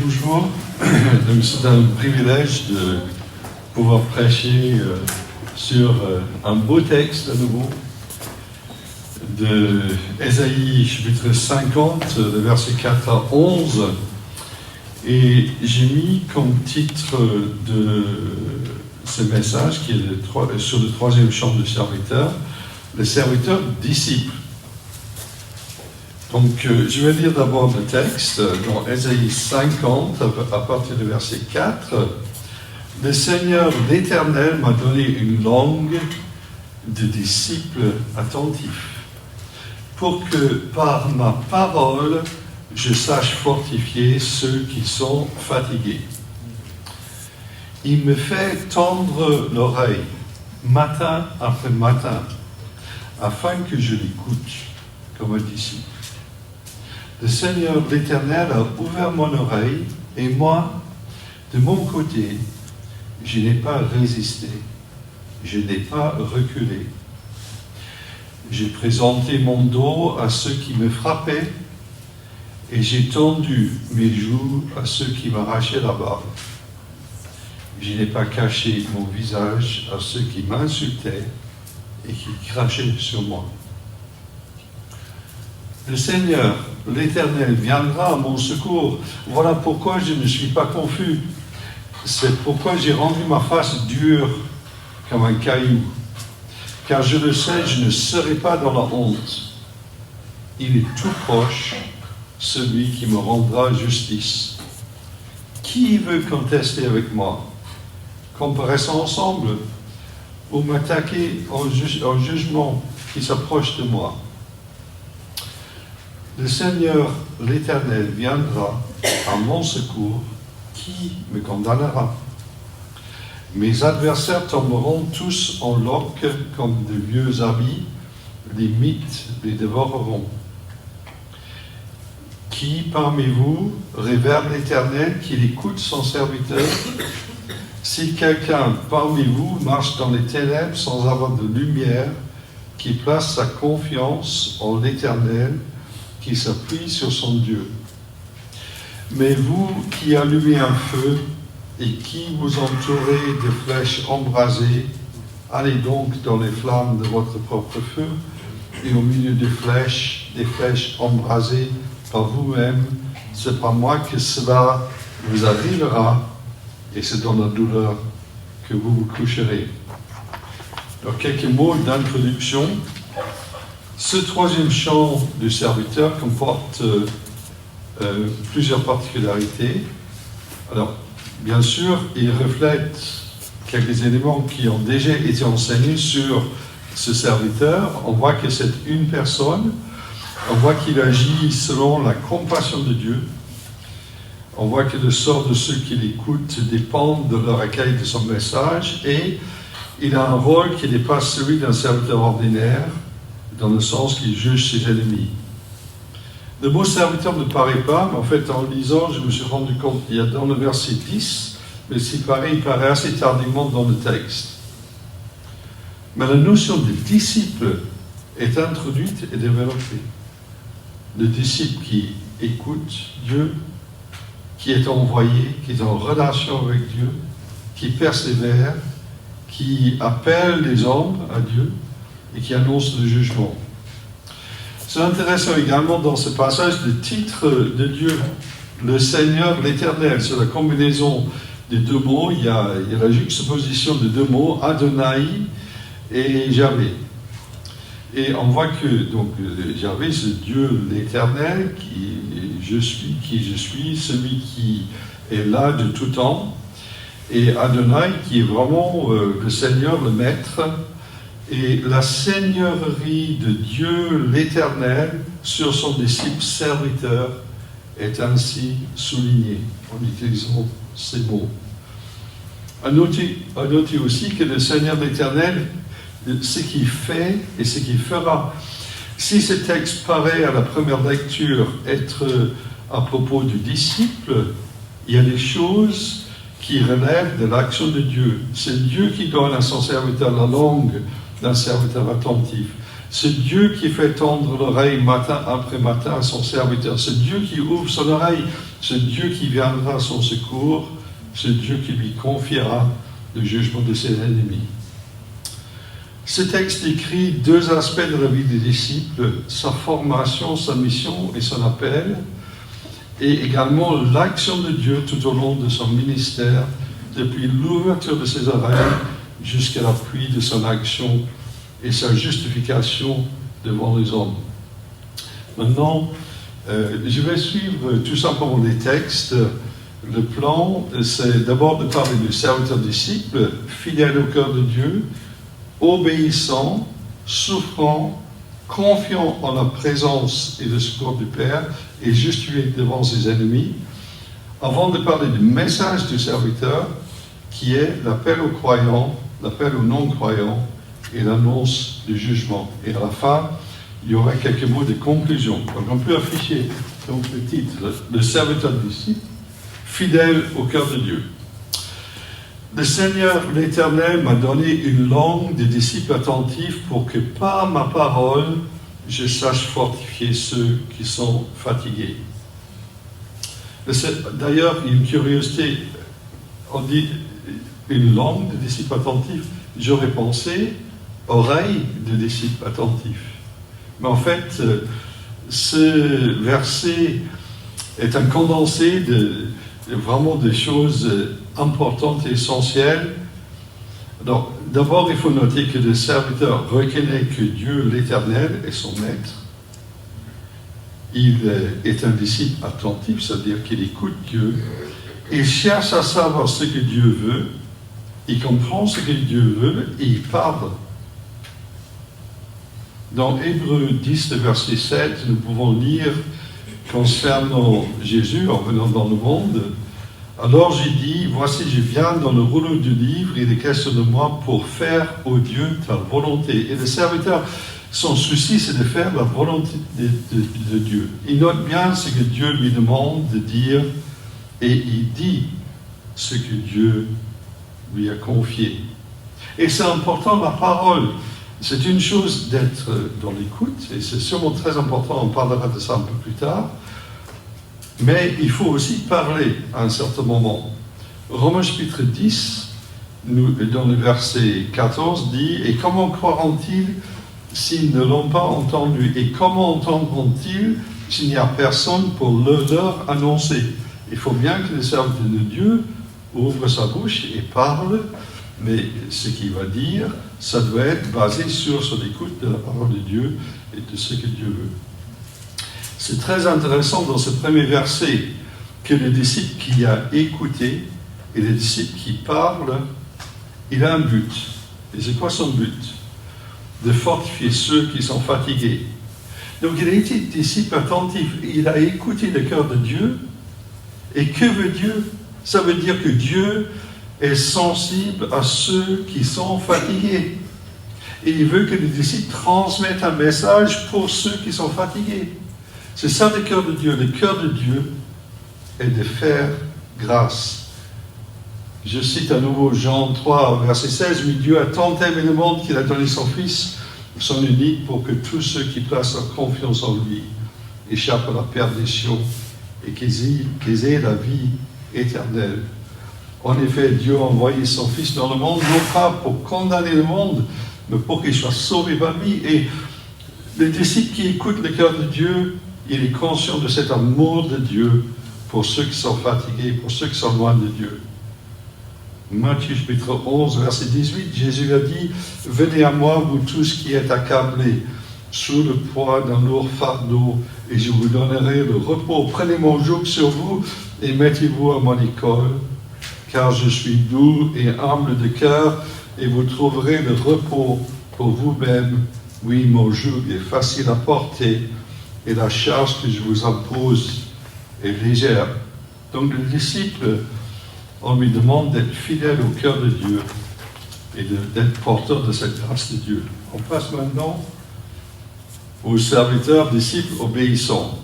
Bonjour, c'est un privilège de pouvoir prêcher sur un beau texte à nouveau de Ésaïe chapitre 50, le verset 4 à 11. Et j'ai mis comme titre de ce message, qui est sur le troisième chant du serviteur, le serviteur disciple. Donc, je vais lire d'abord le texte dans Ésaïe 50, à partir du verset 4. « Le Seigneur l'Éternel m'a donné une langue de disciple attentif, pour que par ma parole, je sache fortifier ceux qui sont fatigués. Il me fait tendre l'oreille, matin après matin, afin que je l'écoute comme un disciple. Le Seigneur l'Éternel a ouvert mon oreille, et moi, de mon côté, je n'ai pas résisté, je n'ai pas reculé. J'ai présenté mon dos à ceux qui me frappaient, et j'ai tendu mes joues à ceux qui m'arrachaient la barbe. Je n'ai pas caché mon visage à ceux qui m'insultaient et qui crachaient sur moi. Le Seigneur, l'Éternel, viendra à mon secours. Voilà pourquoi je ne suis pas confus. C'est pourquoi j'ai rendu ma face dure comme un caillou. Car je le sais, je ne serai pas dans la honte. Il est tout proche, celui qui me rendra justice. Qui veut contester avec moi? Comparaissons ensemble, ou m'attaquer en jugement qui s'approche de moi. Le Seigneur, l'Éternel, viendra à mon secours. Qui me condamnera? Mes adversaires tomberont tous en loques comme de vieux habits. Les mythes les dévoreront. Qui parmi vous révère l'Éternel, qu'il écoute son serviteur? Si quelqu'un parmi vous marche dans les ténèbres sans avoir de lumière, qui place sa confiance en l'Éternel, qui s'appuie sur son Dieu. Mais vous qui allumez un feu et qui vous entourez de flèches embrasées, allez donc dans les flammes de votre propre feu, et au milieu des flèches embrasées par vous-même. C'est par moi que cela vous arrivera, et c'est dans la douleur que vous vous coucherez. Alors, quelques mots d'introduction. Ce troisième chant du serviteur comporte plusieurs particularités. Alors, bien sûr, il reflète quelques éléments qui ont déjà été enseignés sur ce serviteur. On voit que c'est une personne. On voit qu'il agit selon la compassion de Dieu. On voit que le sort de ceux qui l'écoutent dépend de leur accueil de son message. Et il a un rôle qui n'est pas celui d'un serviteur ordinaire, dans le sens qu'il juge ses ennemis. Le mot serviteur ne paraît pas, mais en fait, en lisant, je me suis rendu compte qu'il y a dans le verset 10, mais il paraît assez tardivement dans le texte. Mais la notion de disciple est introduite et développée. Le disciple qui écoute Dieu, qui est envoyé, qui est en relation avec Dieu, qui persévère, qui appelle les hommes à Dieu, et qui annonce le jugement. C'est intéressant également dans ce passage le titre de Dieu, le Seigneur l'Éternel. C'est la combinaison des deux mots. Il y a la juxtaposition de deux mots, Adonai et Yahvé. Et on voit que donc Yahvé, c'est Dieu l'Éternel, qui je suis, celui qui est là de tout temps. Et Adonai, qui est vraiment le Seigneur, le Maître. Et la seigneurie de Dieu l'Éternel sur son disciple serviteur est ainsi soulignée en utilisant ces mots. À noter aussi que le Seigneur l'Éternel, ce qu'il fait et ce qu'il fera. Si ce texte paraît à la première lecture être à propos du disciple, il y a des choses qui relèvent de l'action de Dieu. C'est Dieu qui donne à son serviteur la langue d'un serviteur attentif. Ce Dieu qui fait tendre l'oreille matin après matin à son serviteur, ce Dieu qui ouvre son oreille, ce Dieu qui viendra à son secours, ce Dieu qui lui confiera le jugement de ses ennemis. Ce texte décrit deux aspects de la vie des disciples, sa formation, sa mission et son appel, et également l'action de Dieu tout au long de son ministère, depuis l'ouverture de ses oreilles jusqu'à l'appui de son action et sa justification devant les hommes. Maintenant, je vais suivre tout simplement les textes. Le plan, c'est d'abord de parler du serviteur disciple, fidèle au cœur de Dieu, obéissant, souffrant, confiant en la présence et le secours du Père et justifié devant ses ennemis, avant de parler du message du serviteur, qui est l'appel aux croyants, l'appel aux non-croyants et l'annonce du jugement. Et à la fin, il y aura quelques mots de conclusion. Donc on peut afficher donc le titre, le serviteur disciple, fidèle au cœur de Dieu. Le Seigneur l'Éternel m'a donné une langue de disciples attentifs pour que par ma parole, je sache fortifier ceux qui sont fatigués. D'ailleurs, il y a une curiosité, on dit une langue de disciples attentifs, j'aurais pensé oreille de disciples attentifs. Mais en fait, ce verset est un condensé de vraiment des choses importantes et essentielles. Alors, d'abord, il faut noter que le serviteur reconnaît que Dieu, l'Éternel, est son maître. Il est un disciple attentif, c'est-à-dire qu'il écoute Dieu. Il cherche à savoir ce que Dieu veut. Il comprend ce que Dieu veut et il parle. Dans Hébreux 10, verset 7, nous pouvons lire concernant Jésus en venant dans le monde. Alors j'ai dit, voici je viens dans le rouleau du livre, il est question de moi pour faire, ô Dieu, ta volonté. Et le serviteur, son souci, c'est de faire la volonté de Dieu. Il note bien ce que Dieu lui demande de dire et il dit ce que Dieu lui a confié. Et c'est important, la parole. C'est une chose d'être dans l'écoute, et c'est sûrement très important, on parlera de ça un peu plus tard, mais il faut aussi parler à un certain moment. Romains chapitre 10, dans le verset 14, dit « Et comment croiront-ils s'ils ne l'ont pas entendu? Et comment entendront-ils s'il n'y a personne pour le leur annoncer ?» Il faut bien que le serviteur de Dieu ouvre sa bouche et parle, mais ce qu'il va dire, ça doit être basé sur l'écoute de la parole de Dieu et de ce que Dieu veut. C'est très intéressant dans ce premier verset que le disciple qui a écouté et le disciple qui parle, il a un but. Et c'est quoi son but? De fortifier ceux qui sont fatigués. Donc il a été disciple attentif, il a écouté le cœur de Dieu. Et que veut Dieu? Ça veut dire que Dieu est sensible à ceux qui sont fatigués. Et il veut que les disciples transmettent un message pour ceux qui sont fatigués. C'est ça le cœur de Dieu. Le cœur de Dieu est de faire grâce. Je cite à nouveau Jean 3, verset 16, « Mais Dieu a tant aimé le monde qu'il a donné son Fils, son unique, pour que tous ceux qui placent leur confiance en lui échappent à la perdition et qu'ils aient la vie éternelle. » En effet, Dieu a envoyé son Fils dans le monde, non pas pour condamner le monde, mais pour qu'il soit sauvé par lui. Et le disciple qui écoute le cœur de Dieu, il est conscient de cet amour de Dieu pour ceux qui sont fatigués, pour ceux qui sont loin de Dieu. Matthieu chapitre 11, verset 18, Jésus a dit, « Venez à moi, vous tous qui êtes accablés, sous le poids d'un lourd fardeau, et je vous donnerai le repos. Prenez mon joug sur vous et mettez-vous à mon école, car je suis doux et humble de cœur, et vous trouverez le repos pour vous-même. Oui, mon joug est facile à porter, et la charge que je vous impose est légère. » Donc le disciple, on lui demande d'être fidèle au cœur de Dieu et d'être porteur de cette grâce de Dieu. On passe maintenant aux serviteurs, disciples obéissants.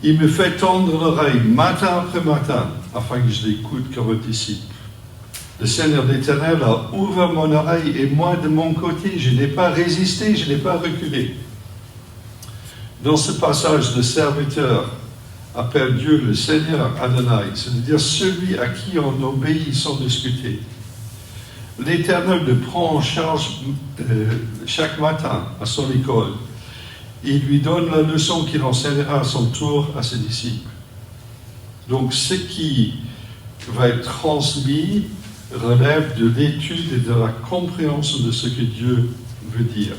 Il me fait tendre l'oreille matin après matin, afin que je l'écoute comme un disciple. Le Seigneur l'Éternel a ouvert mon oreille et moi de mon côté, je n'ai pas résisté, je n'ai pas reculé. Dans ce passage, le serviteur appelle Dieu le Seigneur Adonai, c'est-à-dire celui à qui on obéit sans discuter. L'Éternel le prend en charge chaque matin à son école. Il lui donne la leçon qu'il enseignera à son tour à ses disciples. Donc ce qui va être transmis relève de l'étude et de la compréhension de ce que Dieu veut dire.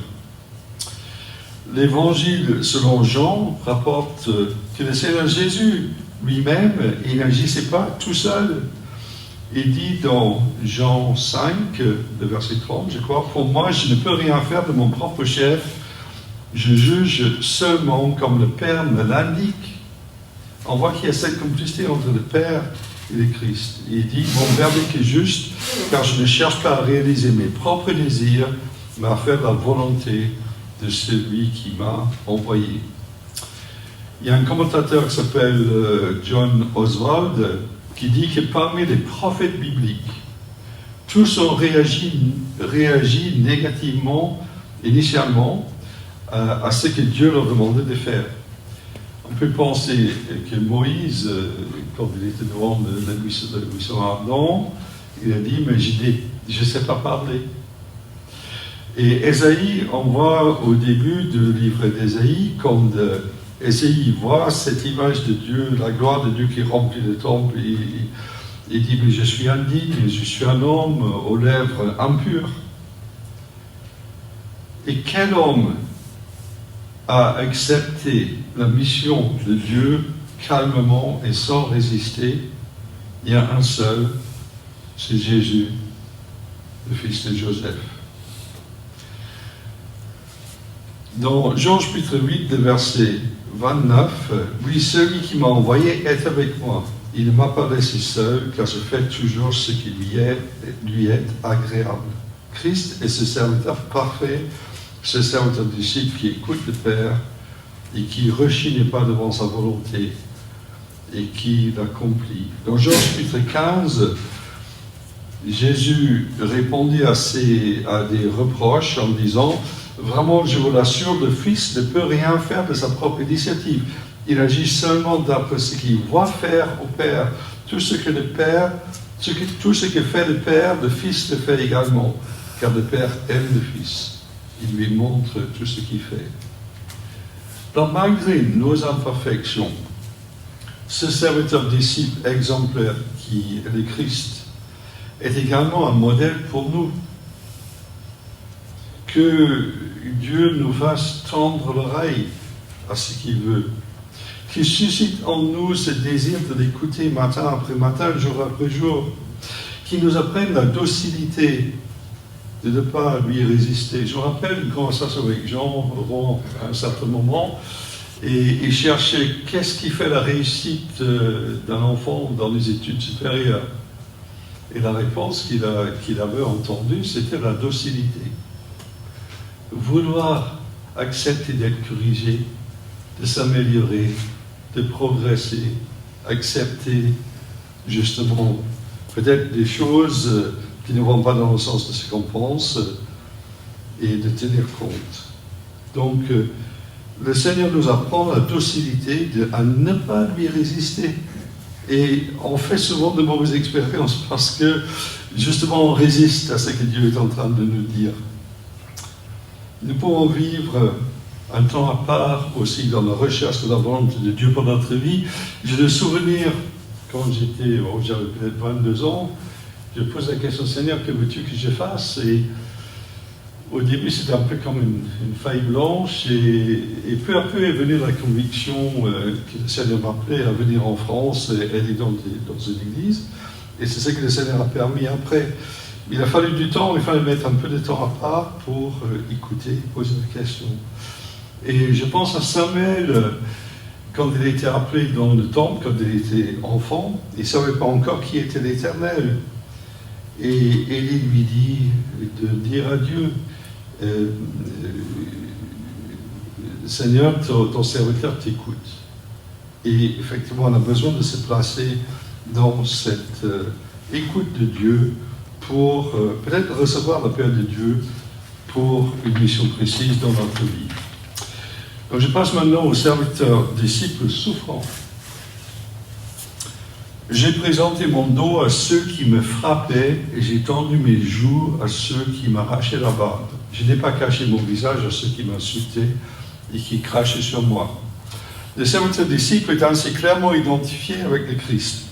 L'Évangile selon Jean rapporte que le Seigneur Jésus lui-même, il n'agissait pas tout seul. Il dit dans Jean 5, le verset 30, je crois, « Pour moi, je ne peux rien faire de mon propre chef, je juge seulement comme le Père me l'indique. » On voit qu'il y a cette complicité entre le Père et le Christ. Il dit, « Mon verdict est juste, car je ne cherche pas à réaliser mes propres désirs, mais à faire la volonté de celui qui m'a envoyé. » Il y a un commentateur qui s'appelle John Oswald qui dit que parmi les prophètes bibliques, tous ont réagi négativement, initialement, à ce que Dieu leur demandait de faire. On peut penser que Moïse, quand il était devant le buisson ardent, il a dit, mais je ne sais pas parler. Et Ésaïe, on voit au début du livre d'Ésaïe, quand Ésaïe voit cette image de Dieu, la gloire de Dieu qui remplit le temple, il dit, mais je suis indigne, je suis un homme aux lèvres impures. Et quel homme a accepté la mission de Dieu calmement et sans résister? Il y a un seul, c'est Jésus, le fils de Joseph. Dans Jean chapitre 8, le verset 29, « Oui, celui qui m'a envoyé est avec moi. Il ne m'a pas laissé seul, car je fais toujours ce qui lui est agréable. » Christ est ce serviteur parfait, ce serviteur disciple qui écoute le Père et qui ne rechigne pas devant sa volonté et qui l'accomplit. Dans Jean chapitre 15, Jésus répondit à des reproches en disant, « Vraiment, je vous l'assure, le Fils ne peut rien faire de sa propre initiative. Il agit seulement d'après ce qu'il voit faire au Père. Tout ce que fait le Père, le Fils le fait également, car le Père aime le Fils. Il lui montre tout ce qu'il fait. » Donc, malgré nos imperfections, ce serviteur disciple exemplaire qui est le Christ est également un modèle pour nous. Que Dieu nous fasse tendre l'oreille à ce qu'il veut, qu'il suscite en nous ce désir de l'écouter matin après matin, jour après jour, qu'il nous apprenne la docilité de ne pas lui résister. Je me rappelle une conversation avec Jean Rouen à un certain moment, et il cherchait qu'est-ce qui fait la réussite d'un enfant dans les études supérieures. Et la réponse qu'il avait entendue, c'était la docilité. Vouloir accepter d'être corrigé, de s'améliorer, de progresser, accepter justement peut-être des choses qui ne vont pas dans le sens de ce qu'on pense et de tenir compte. Donc, le Seigneur nous apprend la docilité à ne pas lui résister. Et on fait souvent de mauvaises expériences parce que justement on résiste à ce que Dieu est en train de nous dire. Nous pouvons vivre un temps à part aussi dans la recherche de la volonté de Dieu pour notre vie. J'ai le souvenir, quand j'avais peut-être 22 ans, je posais la question, Seigneur, que veux-tu que je fasse? Et au début, c'était un peu comme une feuille blanche, et peu à peu est venue la conviction que le Seigneur m'appelait à venir en France et aller dans une église. Et c'est ce que le Seigneur a permis après. Il a fallu du temps, il fallait mettre un peu de temps à part pour écouter, poser des questions. Et je pense à Samuel, quand il a été appelé dans le temple, quand il était enfant, il ne savait pas encore qui était l'Éternel. Et Élie lui dit de dire à Dieu, Seigneur, ton serviteur t'écoute. Et effectivement, on a besoin de se placer dans cette écoute de Dieu pour peut-être recevoir l'appel de Dieu pour une mission précise dans notre vie. Donc je passe maintenant aux serviteurs, disciples souffrants. J'ai présenté mon dos à ceux qui me frappaient et j'ai tendu mes joues à ceux qui m'arrachaient la barbe. Je n'ai pas caché mon visage à ceux qui m'insultaient et qui crachaient sur moi. Le serviteur disciple est ainsi clairement identifié avec le Christ.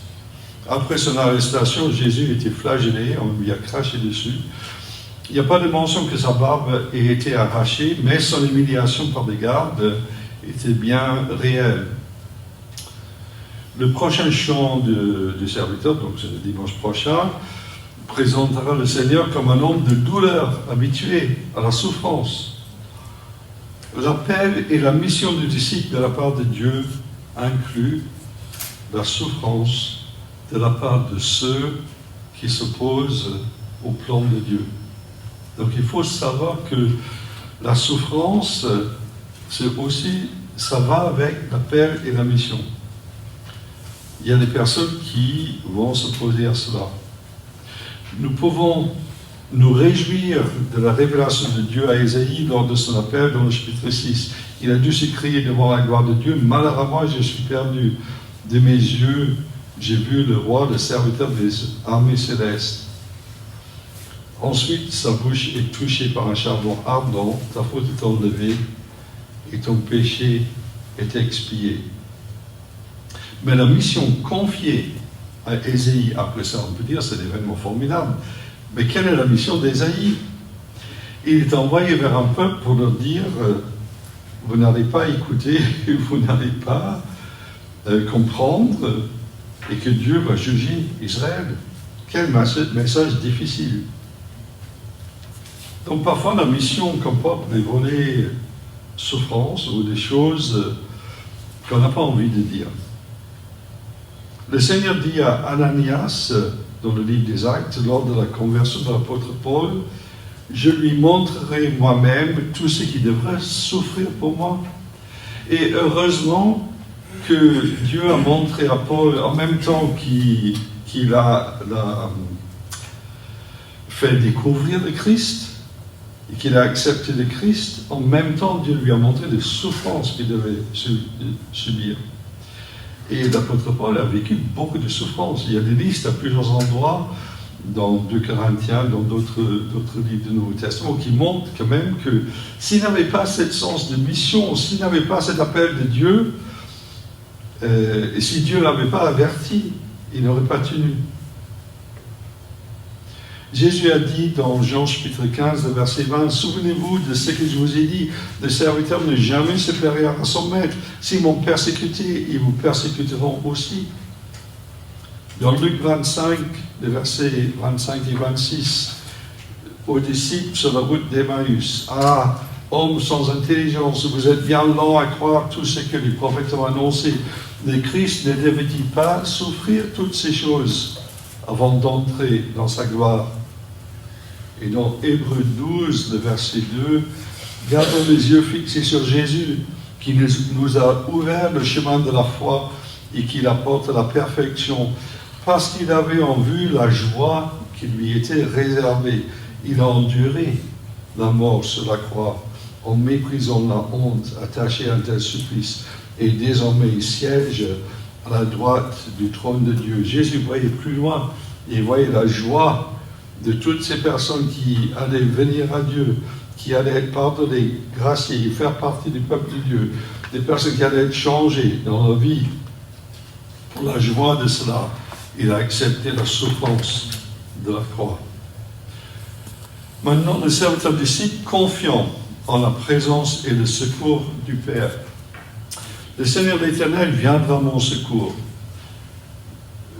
Après son arrestation, Jésus était flagellé, on lui a craché dessus. Il n'y a pas de mention que sa barbe ait été arrachée, mais son humiliation par les gardes était bien réelle. Le prochain chant du serviteur, donc c'est le dimanche prochain, présentera le Seigneur comme un homme de douleur, habitué à la souffrance. L'appel et la mission du disciple de la part de Dieu incluent la souffrance de la part de ceux qui s'opposent au plan de Dieu. Donc il faut savoir que la souffrance, c'est aussi, ça va avec l'appel et la mission. Il y a des personnes qui vont s'opposer à cela. Nous pouvons nous réjouir de la révélation de Dieu à Ésaïe lors de son appel dans le chapitre 6. Il a dû s'écrier devant la gloire de Dieu, « Malheureusement, je suis perdu. De mes yeux, j'ai vu le roi, le serviteur des armées célestes. » Ensuite, sa bouche est touchée par un charbon ardent, ta faute est enlevée et ton péché est expié. Mais la mission confiée à Ésaïe, après ça, on peut dire c'est un événement formidable. Mais quelle est la mission d'Ésaïe? Il est envoyé vers un peuple pour leur dire vous n'allez pas écouter, vous n'allez pas comprendre, et que Dieu va juger Israël. Quel message difficile. Donc parfois la mission comporte des volets souffrance ou des choses qu'on n'a pas envie de dire. Le Seigneur dit à Ananias, dans le livre des Actes, lors de la conversion de l'apôtre Paul, « Je lui montrerai moi-même tout ce qui devrait souffrir pour moi. » Et heureusement que Dieu a montré à Paul, en même temps qu'il a fait découvrir le Christ, et qu'il a accepté le Christ, en même temps Dieu lui a montré les souffrances qu'il devait subir. Et l'apôtre Paul a vécu beaucoup de souffrances. Il y a des listes à plusieurs endroits, dans 2 Corinthiens, dans d'autres livres du Nouveau Testament, qui montrent quand même que s'il n'avait pas ce sens de mission, s'il n'avait pas cet appel de Dieu, et si Dieu ne l'avait pas averti, il n'aurait pas tenu. Jésus a dit dans Jean chapitre 15, verset 20, « Souvenez-vous de ce que je vous ai dit, le serviteur ne jamais supérieur à son maître. S'ils m'ont persécuté, ils vous persécuteront aussi. » Dans Luc 25, les versets 25 et 26, aux disciples sur la route d'Emmaüs, « Ah, hommes sans intelligence, vous êtes bien lents à croire tout ce que les prophètes ont annoncé. Le Christ ne devait-il pas souffrir toutes ces choses avant d'entrer dans sa gloire ?» Et dans Hébreux 12, le verset 2, « Gardons les yeux fixés sur Jésus, qui nous a ouvert le chemin de la foi et qui apporte la perfection. Parce qu'il avait en vue la joie qui lui était réservée, il a enduré la mort sur la croix, en méprisant la honte attachée à un tel supplice, et désormais il siège à la droite du trône de Dieu. » Jésus voyait plus loin, il voyait la joie de toutes ces personnes qui allaient venir à Dieu, qui allaient être pardonnées, graciées, faire partie du peuple de Dieu, des personnes qui allaient être changées dans leur vie. Pour la joie de cela, il a accepté la souffrance de la croix. Maintenant, le serviteur disciple confiant en la présence et le secours du Père. Le Seigneur l'Éternel viendra à mon secours.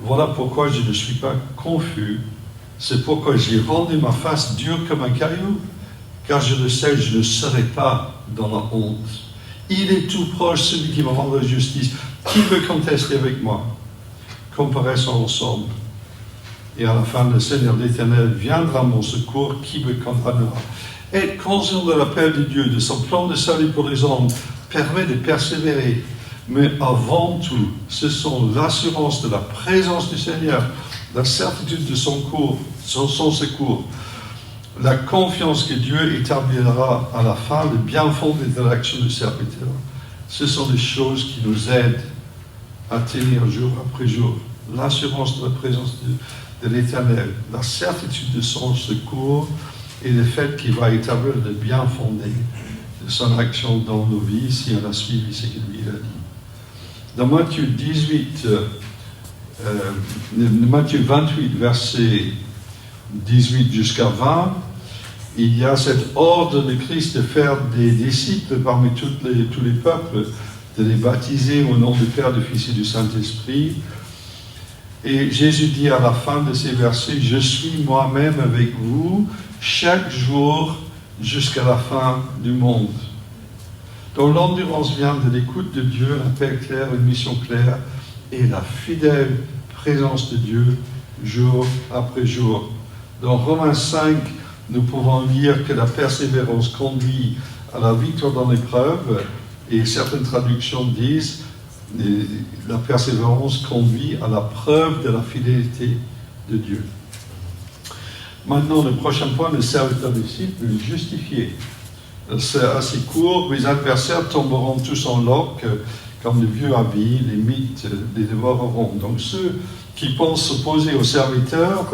Voilà pourquoi je ne suis pas confus. C'est pourquoi j'ai rendu ma face dure comme un caillou, car je le sais, je ne serai pas dans la honte. Il est tout proche, celui qui me rendra justice. Qui veut contester avec moi? Comparaissons ensemble. Et à la fin, le Seigneur l'Éternel viendra à mon secours, qui me condamnera? Être conscient de l'appel de Dieu, de son plan de salut pour les hommes, permet de persévérer. Mais avant tout, ce sont l'assurance de la présence du Seigneur, la certitude de son secours, la confiance que Dieu établira à la fin, le bien fondé de l'action du serviteur. Ce sont des choses qui nous aident à tenir jour après jour. L'assurance de la présence de l'Éternel, la certitude de son secours et le fait qu'il va établir le bien fondé de son action dans nos vies si on a suivi ce qu'il lui a dit. Dans Matthieu 28, versets 18 jusqu'à 20, il y a cet ordre de Christ de faire des disciples parmi tous les peuples, de les baptiser au nom du Père, du Fils et du Saint-Esprit. Et Jésus dit à la fin de ces versets, « Je suis moi-même avec vous chaque jour jusqu'à la fin du monde. » Donc l'endurance vient de l'écoute de Dieu, un appel clair, une mission claire, et la fidèle présence de Dieu jour après jour. Dans Romains 5, nous pouvons lire que la persévérance conduit à la victoire dans l'épreuve, et certaines traductions disent la persévérance conduit à la preuve de la fidélité de Dieu. Maintenant, le prochain point, le serviteur disciple, le justifié. C'est assez court, mes adversaires tomberont tous en loques, comme de vieux habits, les mythes les dévoreront. Donc ceux qui pensent s'opposer au serviteur,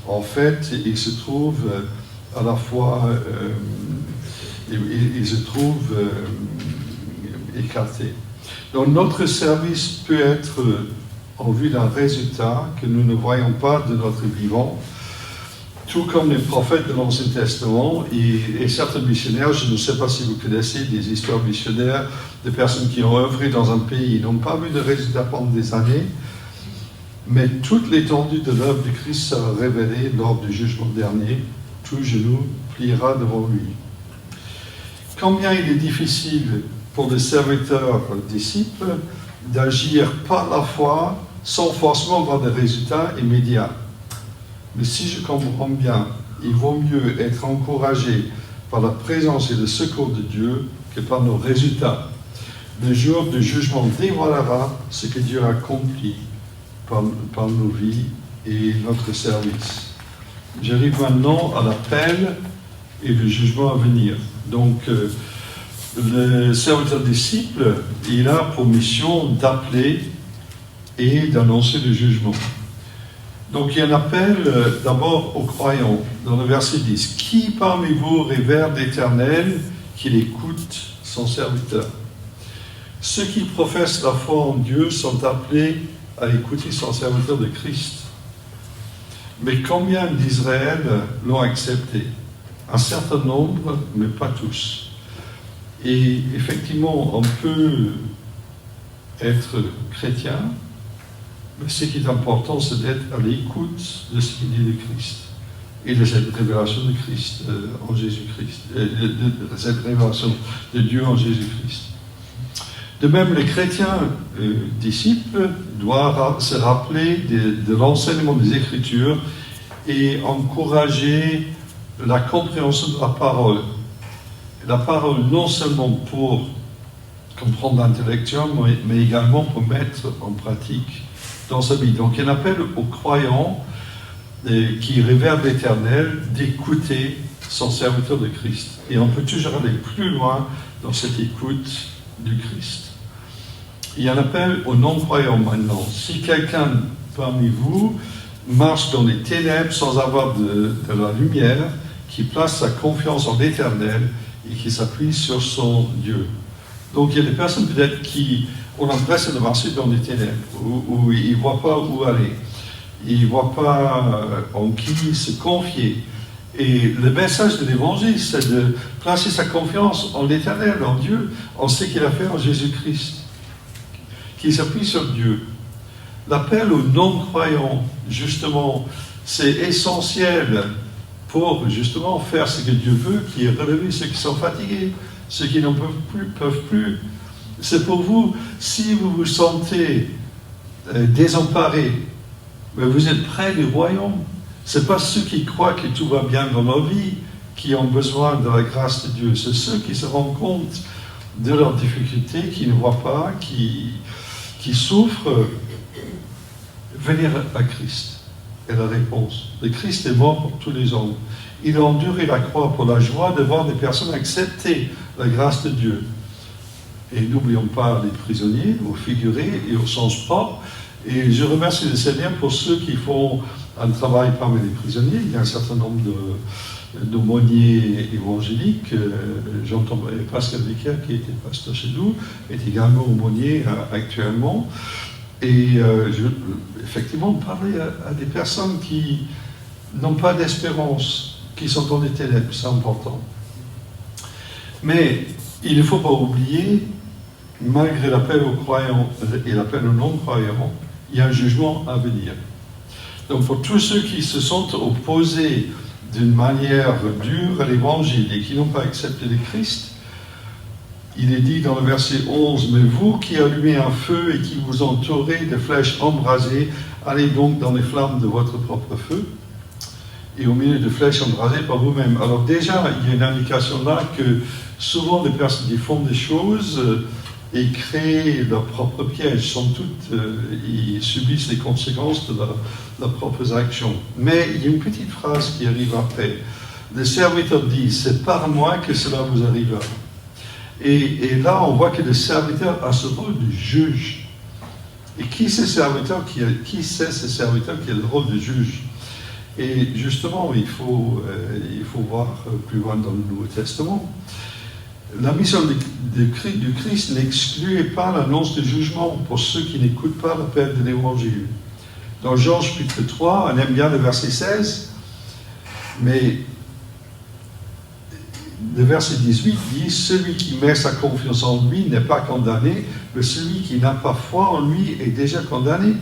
en fait, ils se trouvent à la fois, ils se trouvent écartés. Donc notre service peut être en vue d'un résultat que nous ne voyons pas de notre vivant, tout comme les prophètes de l'Ancien Testament et certains missionnaires. Je ne sais pas si vous connaissez des histoires missionnaires de personnes qui ont œuvré dans un pays et n'ont pas vu de résultat pendant des années, mais toute l'étendue de l'œuvre de Christ sera révélée lors du jugement dernier. Tout genou pliera devant lui. Combien il est difficile pour le serviteur disciple d'agir par la foi sans forcément avoir des résultats immédiats. Mais si je comprends bien, il vaut mieux être encouragé par la présence et le secours de Dieu que par nos résultats. Le jour du jugement dévoilera ce que Dieu a accompli par nos vies et notre service. J'arrive maintenant à l'appel et le jugement à venir. Donc, le serviteur disciple, il a pour mission d'appeler et d'annoncer le jugement. Donc, il y a un appel d'abord aux croyants, dans le verset 10. « Qui parmi vous révère l'Éternel, qu'il écoute son serviteur ?» Ceux qui professent la foi en Dieu sont appelés à écouter son serviteur de Christ. Mais combien d'Israël l'ont accepté? Un certain nombre, mais pas tous. Et effectivement, on peut être chrétien, mais ce qui est important, c'est d'être à l'écoute de ce qu'il dit de Christ et de cette révélation de Christ en Jésus-Christ, de cette révélation de Dieu en Jésus-Christ. De même, les chrétiens disciples doivent se rappeler de l'enseignement des Écritures et encourager la compréhension de la parole. La parole non seulement pour comprendre intellectuellement, mais également pour mettre en pratique dans sa vie. Donc, il appelle aux croyants qui révèrent l'Éternel d'écouter son serviteur de Christ. Et on peut toujours aller plus loin dans cette écoute du Christ. Il y a un appel aux non-croyants maintenant. Si quelqu'un parmi vous marche dans les ténèbres sans avoir de la lumière, qui place sa confiance en l'Éternel et qui s'appuie sur son Dieu. Donc il y a des personnes peut-être qui ont l'impression de marcher dans les ténèbres, où ils ne voient pas où aller, ils ne voient pas en qui se confier. Et le message de l'Évangile, c'est de placer sa confiance en l'Éternel, en Dieu, en ce qu'il a fait en Jésus-Christ, qui s'appuie sur Dieu. L'appel aux non-croyants, justement, c'est essentiel pour justement faire ce que Dieu veut, qui est relever ceux qui sont fatigués, ceux qui n'en peuvent plus. C'est pour vous, si vous vous sentez désemparés, mais vous êtes près du royaume. Ce n'est pas ceux qui croient que tout va bien dans leur vie qui ont besoin de la grâce de Dieu. C'est ceux qui se rendent compte de leurs difficultés, qui ne voient pas, qui souffrent, venir à Christ. Et la réponse, le Christ est mort pour tous les hommes. Il a enduré la croix pour la joie de voir des personnes accepter la grâce de Dieu. Et n'oublions pas les prisonniers, au figuré et au sens propre. Et je remercie le Seigneur pour ceux qui font un travail parmi les prisonniers. Il y a un certain nombre d'aumôniers évangéliques. J'entends Pascal Vicaire, qui était pasteur chez nous, est également aumônier actuellement. Et effectivement, parler à des personnes qui n'ont pas d'espérance, qui sont dans les ténèbres, c'est important. Mais il ne faut pas oublier, malgré l'appel aux croyants et l'appel aux non-croyants, il y a un jugement à venir. Donc pour tous ceux qui se sont opposés d'une manière dure à l'Évangile et qui n'ont pas accepté le Christ, il est dit dans le verset 11, « Mais vous qui allumez un feu et qui vous entourez de flèches embrasées, allez donc dans les flammes de votre propre feu, et au milieu de flèches embrasées par vous-même. » Alors déjà, il y a une indication là que souvent les personnes qui font des choses et créent leur propre piège, sans doute, ils subissent les conséquences de leurs propres actions. Mais il y a une petite phrase qui arrive après. Le serviteur dit, « C'est par moi que cela vous arrivera. » Et là, on voit que le serviteur a ce rôle de juge. Et qui c'est ce serviteur qui a le rôle de juge? Et justement, il faut voir plus loin dans le Nouveau Testament. La mission du Christ n'exclut pas l'annonce du jugement pour ceux qui n'écoutent pas l'appel de l'Évangile. Dans Jean chapitre 3, on aime bien le verset 16, mais le verset 18 dit « Celui qui met sa confiance en lui n'est pas condamné, mais celui qui n'a pas foi en lui est déjà condamné. »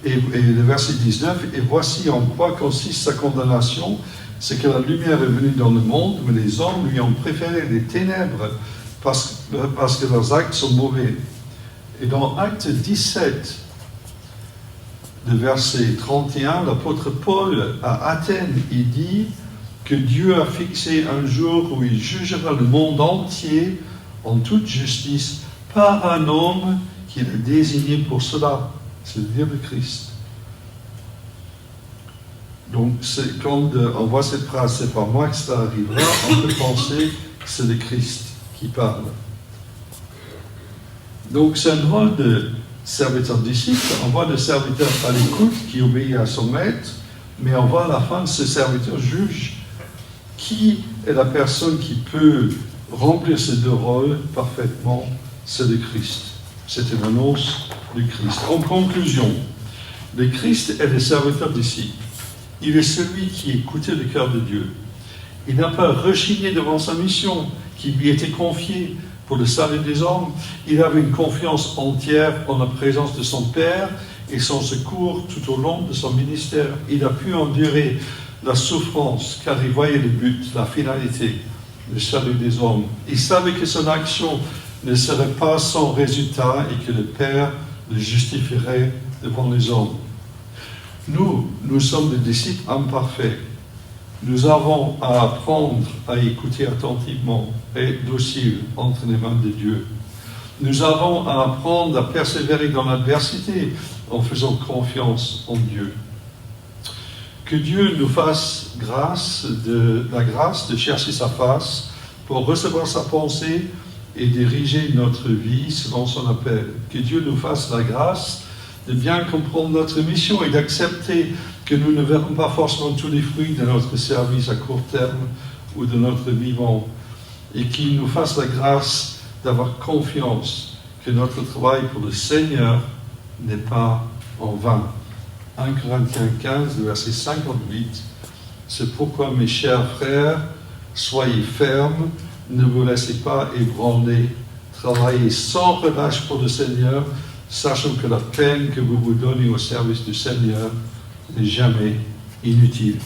Et le verset 19 « Et voici en quoi consiste sa condamnation, c'est que la lumière est venue dans le monde, mais les hommes lui ont préféré les ténèbres parce que leurs actes sont mauvais. » Et dans Acte 17, le verset 31, l'apôtre Paul à Athènes, il dit que Dieu a fixé un jour où il jugera le monde entier en toute justice par un homme qu'il a désigné pour cela, c'est-à-dire le Christ. Donc, quand on voit cette phrase, c'est pas moi que ça arrivera, on peut penser que c'est le Christ qui parle. Donc, c'est un rôle de serviteur disciple. On voit le serviteur à l'écoute qui obéit à son maître, mais on voit à la fin ce serviteur juge. Qui est la personne qui peut remplir ces deux rôles parfaitement? C'est le Christ. C'est une annonce du Christ. En conclusion, le Christ est le serviteur disciple. Il est celui qui écoutait le cœur de Dieu. Il n'a pas rechigné devant sa mission qui lui était confiée pour le salut des hommes. Il avait une confiance entière en la présence de son Père et son secours tout au long de son ministère. Il a pu endurer la souffrance, car il voyait le but, la finalité, le salut des hommes. Il savait que son action ne serait pas sans résultat et que le Père le justifierait devant les hommes. Nous sommes des disciples imparfaits. Nous avons à apprendre à écouter attentivement et dociles entre les mains de Dieu. Nous avons à apprendre à persévérer dans l'adversité en faisant confiance en Dieu. Que Dieu nous fasse la grâce de chercher sa face pour recevoir sa pensée et diriger notre vie selon son appel. Que Dieu nous fasse la grâce de bien comprendre notre mission et d'accepter que nous ne verrons pas forcément tous les fruits de notre service à court terme ou de notre vivant. Et qu'il nous fasse la grâce d'avoir confiance que notre travail pour le Seigneur n'est pas en vain. 1 Corinthiens 15, verset 58. C'est pourquoi, mes chers frères, soyez fermes, ne vous laissez pas ébranler, travaillez sans relâche pour le Seigneur, sachant que la peine que vous vous donnez au service du Seigneur n'est jamais inutile.